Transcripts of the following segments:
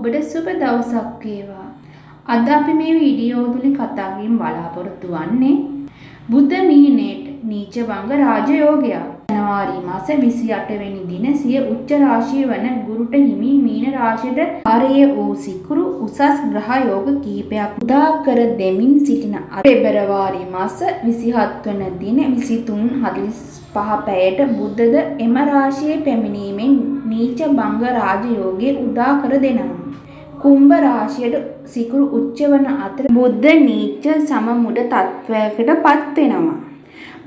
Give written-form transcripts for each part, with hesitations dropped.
ඔබට සුබ දවසක් වේවා. අද අපි මේ වීඩියෝ තුලින් කතා කිරීම බලාපොරොත්තු වෙන්නේ බුද්ධ මීනේට නීච භංග රාජයෝගය. ජනවාරි මාස 28 වෙනි දින සිය උච්ච රාශිය වන ගුරුට හිමි මීන රාශියට ආරය වූ සිකුරු උසස් ග්‍රහ යෝග කිහිපයක් උදා කර දෙමින් සිටින පෙබරවාරි මාස 27 වන දින 23:45 පැයට බුද්ධද එම රාශියේ පැමිණීමෙන් නීච භංග රාජයෝගය උදා කර දෙනවා. කුම්භ රාශියට සිකුරු උච්ච වන අතර බුද්ධ නීච සමමුඩ තත්වයකට පත් වෙනවා.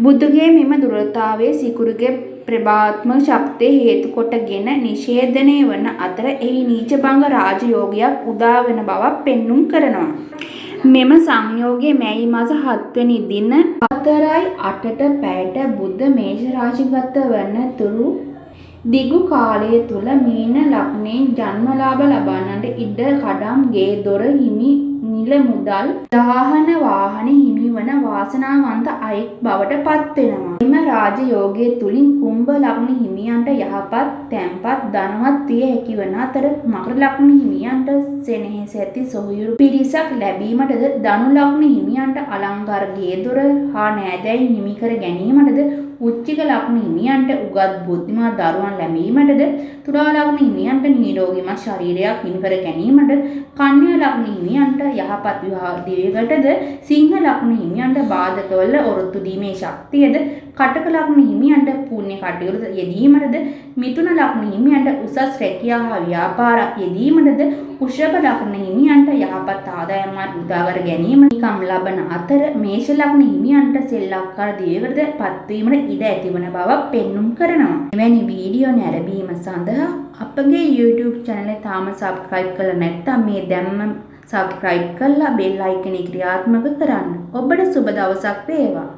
බුදුගේ මෙම දුර්වලතාවයේ සිකුරුගේ ප්‍රභාත්මක ශක්තිය හේතු කොටගෙන නිෂේධනය වන අතර එහි නීච භංග රාජයෝගයක් උදා වන බවක් පෙන්눔 කරනවා. මෙම සංයෝගයේ මැයි මාස 7 වෙනි දින 4:08ට පැයට බුද්ධ මේෂ රාශිගත වන තුරු දිගු කාලය තුල මීන ලග්නයෙන් ජන්මලාභ ලබන්නට ඉඩ කඩම් ගේ දොර හිමි නිල මුදල් දාහන වාහන හිමි වන වාසනාවන්ත අයෙක් බවට පත් වෙනවා. එම රාජයෝගයේ තුලින් කුම්භ ලග්න හිමියන්ට යහපත් තැන්පත් ධනවත් විය හැකි වන අතර මකර ලග්න හිමියන්ට සෙනෙහස ඇති සොහොයුරු පිරිසක් ලැබීමටද ධනු ලග්න හිමියන්ට අලංකාර ගේ දොර හා නෑදෑයන් හිමි කර ගැනීමටද උච්චික ලග්න හිමියන්ට උගත් බුද්ධිමත් දරුවන් ලැබීමටද තුලා ලග්න හිමියන්ට නිරෝගීමත් ශරීරයක් හිමි කර ගැනීමට කන්‍යා ලග්න හිමියන්ට යහපත් විවාහ දිවියකටද සිංහ ලග්න හිමියන්ට බාධකවල ඔරොත්තු දීමේ ශක්තියද කටක ලග්න හිමියන්ට පුණ්‍ය කටයුතු යෙදීමටද මිථුන ලග්න හිමියන්ට උසස් රැකියාව හා ව්‍යාපාර යෙදීමටද වෘෂභ ලග්න හිමියන්ට යහපත් ආදායම් මාර්ග උදා කර ගැනීම නිකම් ලබන අතර මේෂ ලග්න හිමියන්ට සෙල්ලක්කාර දිවියකටද පත්වීමට ඉඩ ඇතිවන බවක් පෙන්눔 කරනවා. එවැනි වීඩියෝ නැරඹීම සඳහා අපගේ YouTube channel එක තාම subscribe කරලා නැත්නම් මේ දැම්ම subscribe කරලා bell icon එක ක්‍රියාත්මක කරන්න. ඔබට සුබ දවසක් වේවා.